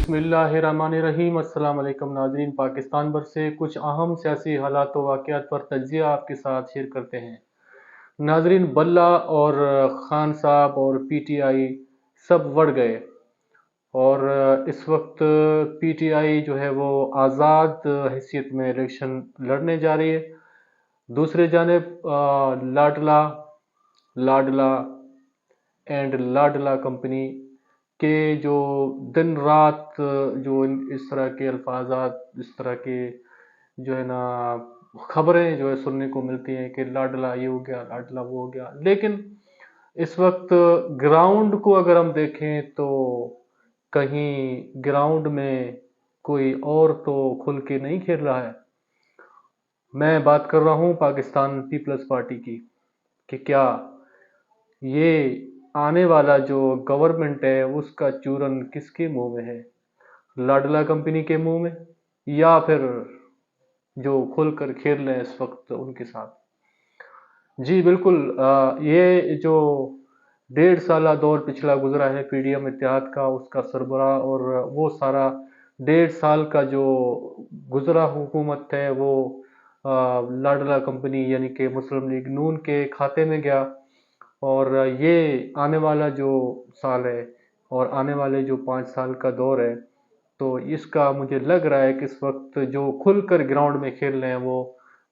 बिस्मिल्लाहिर्रहमानिर्रहीम। अस्सलाम वालेकुम नाज़रीन। पाकिस्तान भर से कुछ अहम सियासी हालात व वाक़यात पर तज्ज़िया आपके साथ शेयर करते हैं। नाज़रीन, बल्ला और खान साहब और पीटीआई सब बढ़ गए और इस वक्त पीटीआई जो है वो आज़ाद हैसियत में इलेक्शन लड़ने जा रही है। दूसरी जानिब लाडला लाडला एंड लाडला कंपनी के जो दिन रात जो इस तरह के अल्फाजात, इस तरह के जो है ना खबरें जो है सुनने को मिलती हैं कि लाडला ये हो गया, लाडला वो हो गया, लेकिन इस वक्त ग्राउंड को अगर हम देखें तो कहीं ग्राउंड में कोई और तो खुल के नहीं खेल रहा है। मैं बात कर रहा हूँ पाकिस्तान पीपल्स पार्टी की कि क्या ये आने वाला जो गवर्नमेंट है उसका चूरन किसके मुंह में है, लाडला कंपनी के मुंह में या फिर जो खुलकर खेल रहे हैं इस वक्त उनके साथ। जी बिल्कुल, ये जो 1.5 साल दौर पिछला गुजरा है पीडीएम इत्तेहाद का, उसका सरबराह और वो सारा 1.5 साल का जो गुजरा हुकूमत है वो लाडला कंपनी यानी कि मुस्लिम लीग नून के खाते में गया। और ये आने वाला जो साल है और आने वाले जो 5 साल का दौर है, तो इसका मुझे लग रहा है कि इस वक्त जो खुलकर ग्राउंड में खेल रहे हैं वो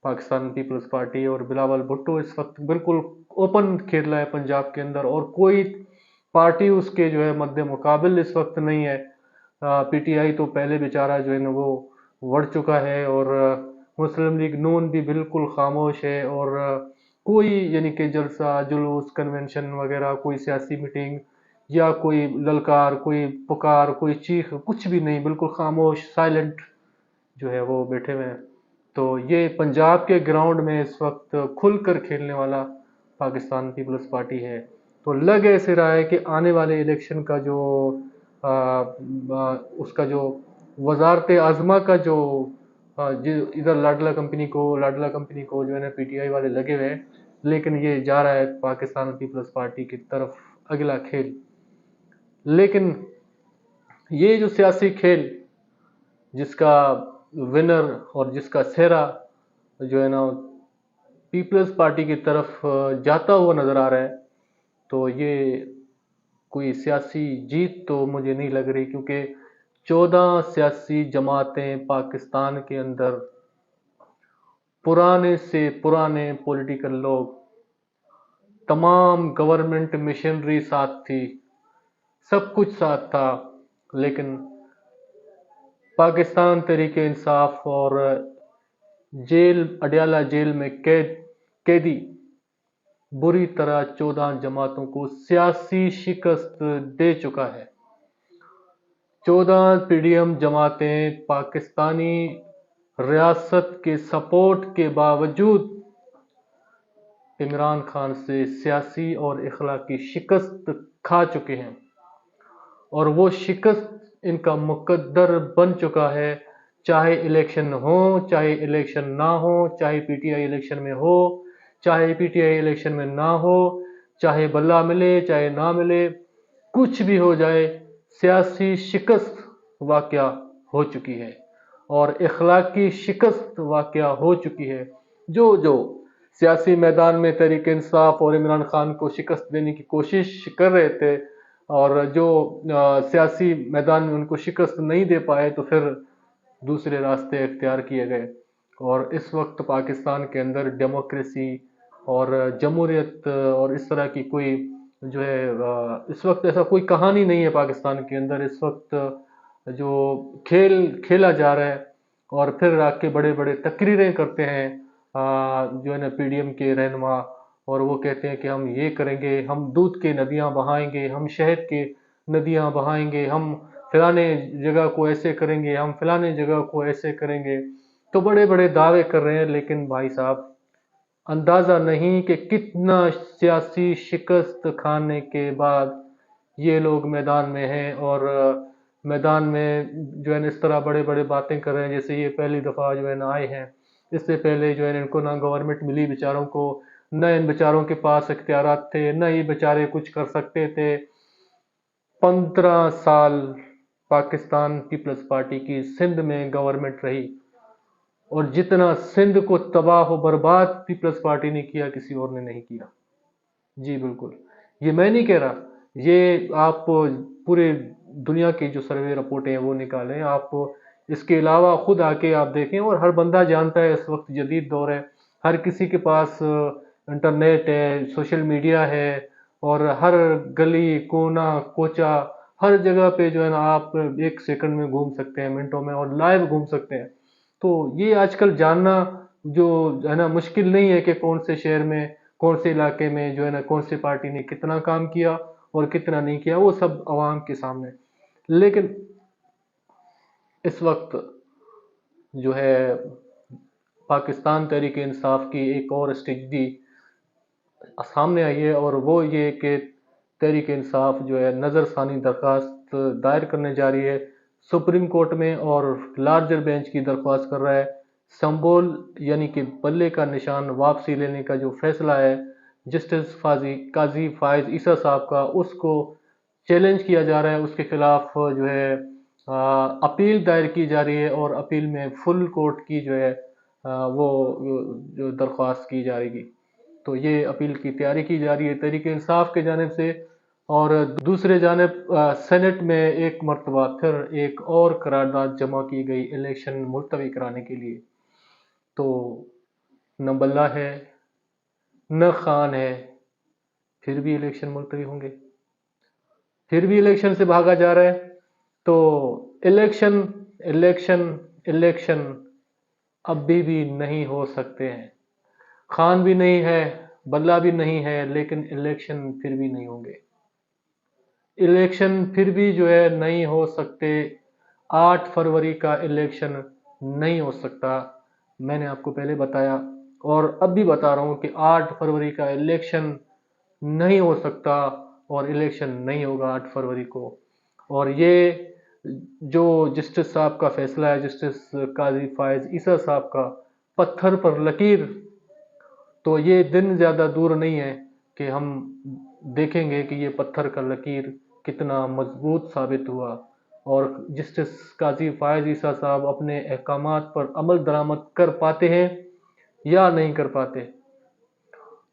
पाकिस्तान पीपल्स पार्टी और बिलावल भुट्टो इस वक्त बिल्कुल ओपन खेल रहा है पंजाब के अंदर, और कोई पार्टी उसके जो है मद्दे मुकाबिल इस वक्त नहीं है। पीटीआई तो पहले बेचारा जो है ना वो बढ़ चुका है और मुस्लिम लीग नून भी बिल्कुल खामोश है और कोई यानी कि जलसा जुलूस कन्वेंशन वगैरह, कोई सियासी मीटिंग या कोई ललकार, कोई पुकार, कोई चीख, कुछ भी नहीं, बिल्कुल खामोश साइलेंट जो है वो बैठे हुए हैं। तो ये पंजाब के ग्राउंड में इस वक्त खुलकर खेलने वाला पाकिस्तान पीपल्स पार्टी है। तो लग ऐसे रहा है कि आने वाले इलेक्शन का जो उसका जो वजारत आज़मा का जो इधर लाडला कंपनी को जो है ना पीटीआई वाले लगे हुए हैं, लेकिन ये जा रहा है पाकिस्तान पीपल्स पार्टी की तरफ अगला खेल। लेकिन ये जो सियासी खेल जिसका विनर और जिसका सेहरा जो है ना पीपल्स पार्टी की तरफ जाता हुआ नजर आ रहा है, तो ये कोई सियासी जीत तो मुझे नहीं लग रही, क्योंकि 14 सियासी जमातें पाकिस्तान के अंदर, पुराने से पुराने पॉलिटिकल लोग, तमाम गवर्नमेंट मिशनरी साथ थी, सब कुछ साथ था, लेकिन पाकिस्तान तहरीक इंसाफ और जेल अडयाला जेल में कैदी बुरी तरह 14 जमातों को सियासी शिकस्त दे चुका है। 14 पीडीएम जमातें पाकिस्तानी रियासत के सपोर्ट के बावजूद इमरान खान से सियासी और इखलाकी शिकस्त खा चुके हैं और वो शिकस्त इनका मुकद्दर बन चुका है। चाहे इलेक्शन हो, चाहे इलेक्शन ना हो, चाहे पीटीआई इलेक्शन में हो, चाहे पीटीआई इलेक्शन में ना हो, चाहे बल्ला मिले चाहे ना मिले, कुछ भी हो जाए, सियासी शिकस्त वाक़या हो चुकी है और इखलाकी शिकस्त वाक़या हो चुकी है। जो जो सियासी मैदान में तहरीक इंसाफ और इमरान खान को शिकस्त देने की कोशिश कर रहे थे और जो सियासी मैदान में उनको शिकस्त नहीं दे पाए, तो फिर दूसरे रास्ते इख्तियार किए गए। और इस वक्त पाकिस्तान के अंदर डेमोक्रेसी और जमहूरियत और इस तरह की कोई जो है इस वक्त ऐसा कोई कहानी नहीं है पाकिस्तान के अंदर। इस वक्त जो खेल खेला जा रहा है और फिर आके बड़े बड़े तकरीरें करते हैं जो है ना पीडीएम के रहनुमा, और वो कहते हैं कि हम ये करेंगे, हम दूध के नदियाँ बहाएंगे, हम शहद के नदियाँ बहाएंगे, हम फलाने जगह को ऐसे करेंगे, हम फलाने जगह को ऐसे करेंगे। तो बड़े बड़े दावे कर रहे हैं, लेकिन भाई साहब अंदाज़ा नहीं कि कितना सियासी शिकस्त खाने के बाद ये लोग मैदान में हैं और मैदान में जो है इस तरह बड़े बड़े बातें कर रहे हैं जैसे ये पहली दफ़ा जो है ना आए हैं। इससे पहले जो है इनको ना गवर्नमेंट मिली बेचारों को, न इन बेचारों के पास इख्तियारात थे, न ये बेचारे कुछ कर सकते थे। 15 साल پاکستان پیپلز پارٹی کی سندھ میں گورنمنٹ رہی، اور جتنا سندھ کو تباہ و برباد پیپلز پارٹی نے کیا کسی اور نے نہیں کیا۔ جی بالکل، یہ میں نہیں کہہ رہا، یہ آپ پورے دنیا کی جو سروے رپورٹیں ہیں وہ نکالیں، آپ اس کے علاوہ خود آ کے آپ دیکھیں، اور ہر بندہ جانتا ہے اس وقت جدید دور ہے، ہر کسی کے پاس انٹرنیٹ ہے، سوشل میڈیا ہے، اور ہر گلی کونا کوچا ہر جگہ پہ جو ہے نا آپ 1 سیکنڈ میں گھوم سکتے ہیں، منٹوں میں، اور لائیو گھوم سکتے ہیں۔ تو یہ آج کل جاننا جو ہے نا مشکل نہیں ہے کہ کون سے شہر میں، کون سے علاقے میں جو ہے نا کون سی پارٹی نے کتنا کام کیا اور کتنا نہیں کیا، وہ سب عوام کے سامنے۔ لیکن اس وقت جو ہے پاکستان تحریک انصاف کی ایک اور اسٹریٹجی سامنے آئی ہے، اور وہ یہ کہ تحریک انصاف جو ہے نظر ثانی درخواست دائر کرنے جا رہی ہے سپریم کورٹ میں، اور لارجر بینچ کی درخواست کر رہا ہے۔ سمبول یعنی کہ بلے کا نشان واپسی لینے کا جو فیصلہ ہے جسٹس قاضی فائز عیسیٰ صاحب کا، اس کو چیلنج کیا جا رہا ہے، اس کے خلاف جو ہے اپیل دائر کی جا رہی ہے، اور اپیل میں فل کورٹ کی جو ہے وہ جو درخواست کی جائے گی۔ تو یہ اپیل کی تیاری کی جا رہی ہے تحریک انصاف کے جانب سے، اور دوسرے جانب سینٹ میں ایک مرتبہ پھر ایک اور قرارداد جمع کی گئی الیکشن ملتوی کرانے کے لیے۔ تو نہ بلہ ہے نہ خان ہے، پھر بھی الیکشن ملتوی ہوں گے، پھر بھی الیکشن سے بھاگا جا رہا ہے۔ تو الیکشن الیکشن الیکشن اب بھی نہیں ہو سکتے ہیں، خان بھی نہیں ہے، بلہ بھی نہیں ہے، لیکن الیکشن پھر بھی نہیں ہوں گے، الیکشن پھر بھی جو ہے نہیں ہو سکتے۔ 8 فروری کا الیکشن نہیں ہو سکتا، میں نے آپ کو پہلے بتایا اور اب بھی بتا رہا ہوں کہ 8 فروری کا الیکشن نہیں ہو سکتا، اور الیکشن نہیں ہوگا 8 فروری کو۔ اور یہ جو جسٹس صاحب کا فیصلہ ہے، جسٹس قاضی فائز عیسیٰ صاحب کا، پتھر پر لکیر، تو یہ دن زیادہ دور نہیں ہے کہ ہم دیکھیں گے کہ یہ پتھر کا لکیر کتنا مضبوط ثابت ہوا، اور جسٹس قاضی فائز عیسیٰ صاحب اپنے احکامات پر عمل درآمد کر پاتے ہیں یا نہیں کر پاتے۔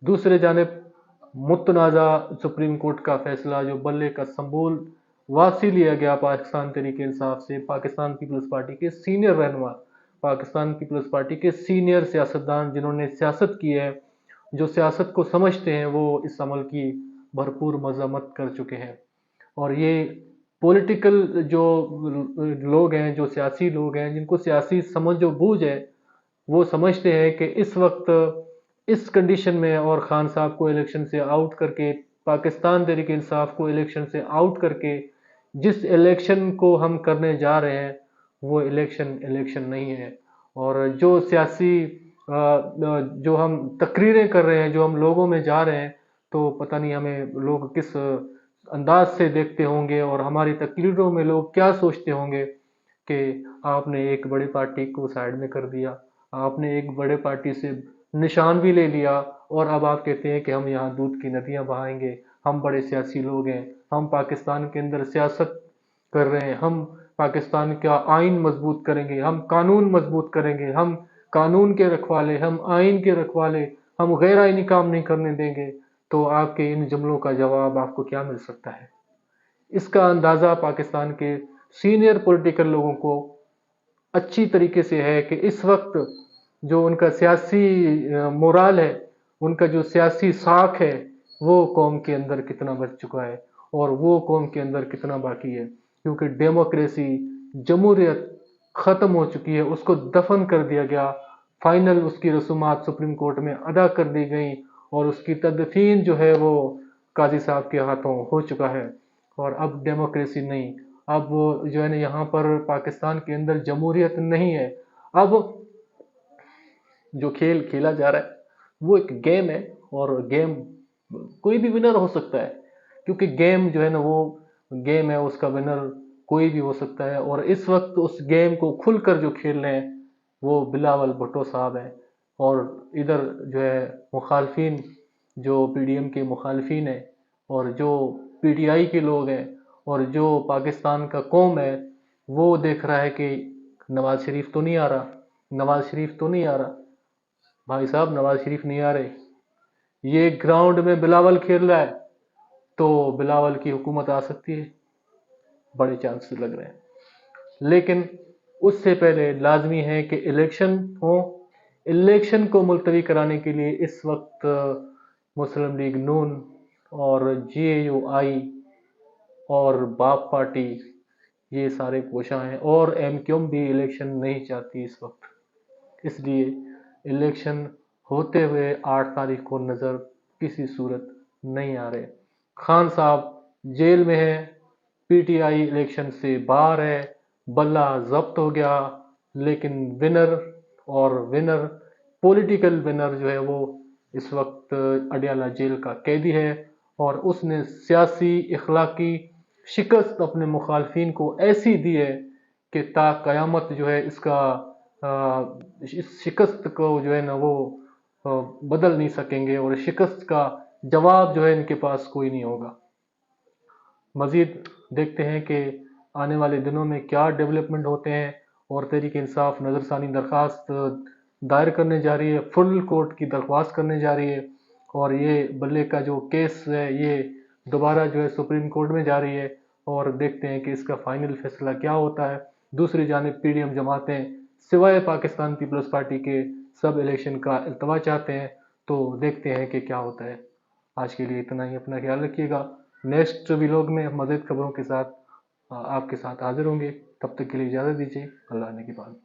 دوسرے جانب متنازع سپریم کورٹ کا فیصلہ جو بلے کا سمبول واپسی لیا گیا پاکستان تحریک انصاف سے، پاکستان پیپلز پارٹی کے سینئر رہنما، پاکستان پیپلز پارٹی کے سینئر سیاستدان جنہوں نے سیاست کی ہے، جو سیاست کو سمجھتے ہیں، وہ اس عمل کی بھرپور مذمت کر چکے ہیں۔ اور یہ پولیٹیکل جو لوگ ہیں، جو سیاسی لوگ ہیں، جن کو سیاسی سمجھ و بوجھ ہے، وہ سمجھتے ہیں کہ اس وقت اس کنڈیشن میں، اور خان صاحب کو الیکشن سے آؤٹ کر کے، پاکستان تحریک انصاف کو الیکشن سے آؤٹ کر کے، جس الیکشن کو ہم کرنے جا رہے ہیں وہ الیکشن نہیں ہے۔ اور جو سیاسی جو ہم تقریریں کر رہے ہیں، جو ہم لوگوں میں جا رہے ہیں، تو پتہ نہیں ہمیں لوگ کس انداز سے دیکھتے ہوں گے، اور ہماری تقریروں میں لوگ کیا سوچتے ہوں گے کہ آپ نے ایک بڑی پارٹی کو سائیڈ میں کر دیا، آپ نے ایک بڑے پارٹی سے نشان بھی لے لیا، اور اب آپ کہتے ہیں کہ ہم یہاں دودھ کی ندیاں بہائیں گے، ہم بڑے سیاسی لوگ ہیں، ہم پاکستان کے اندر سیاست کر رہے ہیں، ہم پاکستان کا آئین مضبوط کریں گے، ہم قانون مضبوط کریں گے، ہم قانون کے رکھوالے، ہم آئین کے رکھوالے، ہم غیر آئینی کام نہیں کرنے دیں گے۔ تو آپ کے ان جملوں کا جواب آپ کو کیا مل سکتا ہے؟ اس کا اندازہ پاکستان کے سینئر پولیٹیکل لوگوں کو اچھی طریقے سے ہے کہ اس وقت جو ان کا سیاسی مورال ہے، ان کا جو سیاسی ساکھ ہے، وہ قوم کے اندر کتنا بچ چکا ہے، اور وہ قوم کے اندر کتنا باقی ہے، کیونکہ ڈیموکریسی، جمہوریت ختم ہو چکی ہے، اس کو دفن کر دیا گیا، فائنل اس کی رسومات سپریم کورٹ میں ادا کر دی گئیں، اور اس کی تدفین جو ہے وہ قاضی صاحب کے ہاتھوں ہو چکا ہے۔ اور اب ڈیموکریسی نہیں، اب جو ہے نا یہاں پر پاکستان کے اندر جمہوریت نہیں ہے، اب جو کھیل کھیلا جا رہا ہے وہ ایک گیم ہے، اور گیم کوئی بھی ونر ہو سکتا ہے، کیونکہ گیم جو ہے نا وہ گیم ہے، اس کا ونر کوئی بھی ہو سکتا ہے۔ اور اس وقت اس گیم کو کھل کر جو کھیل رہے ہیں وہ بلاول بھٹو صاحب ہیں، اور ادھر جو ہے مخالفین، جو پی ڈی ایم کے مخالفین ہیں، اور جو پی ٹی آئی کے لوگ ہیں، اور جو پاکستان کا قوم ہے، وہ دیکھ रहा है कि नवाज शरीफ तो नहीं आ रहा, नवाज शरीफ तो नहीं आ रहा। भाई साहब, नवाज शरीफ नहीं आ रहे, ये ग्राउंड में बिलावल खेल रहा है, तो बिलावल की हुकूमत आ सकती है, बड़े चांसेस लग रहे हैं। लेकिन उससे पहले लाजमी है कि इलेक्शन हो। इलेक्शन को मुलतवी कराने के लिए इस वक्त मुस्लिम लीग नून और GAUI और बाप पार्टी, ये सारे कोशां हैं, और MQM भी इलेक्शन नहीं चाहती इस वक्त। इसलिए इलेक्शन होते हुए 8 तारीख को नज़र किसी सूरत नहीं आ रहे। खान साहब जेल में है, PTI इलेक्शन से बाहर है, बल्ला जब्त हो गया, लेकिन विनर पॉलिटिकल विनर जो है वो इस वक्त अडियाला जेल का कैदी है, और उसने सियासी इखलाकी शिकस्त अपने मुखालफिन को ऐसी दी है कि ता क़यामत जो है इसका इस शिकस्त को जो है ना वो बदल नहीं सकेंगे, और शिकस्त का जवाब जो है इनके पास कोई नहीं होगा। मज़ीद देखते हैं कि आने वाले दिनों में क्या डेवलपमेंट होते हैं, और तहरीक इंसाफ नज़रसानी दरख्वास्त दायर करने जा रही है, फुल कोर्ट की दरख्वास्त करने जा रही है, और ये बल्ले का जो केस है ये दोबारा जो है सुप्रीम कोर्ट में जा रही है, और देखते हैं कि इसका फाइनल फैसला क्या होता है। दूसरी जानिब PDM जमातें सिवाय पाकिस्तान पीपल्स पार्टी के सब इलेक्शन का इल्तवा चाहते हैं, तो देखते हैं कि क्या होता है। आज के लिए इतना ही, अपना ख्याल रखिएगा। नेक्स्ट व्लॉग में मज़ीद खबरों के साथ आपके साथ हाजिर होंगे। तब तक के लिए इजाज़त दीजिए। अल्लाह ने की बात।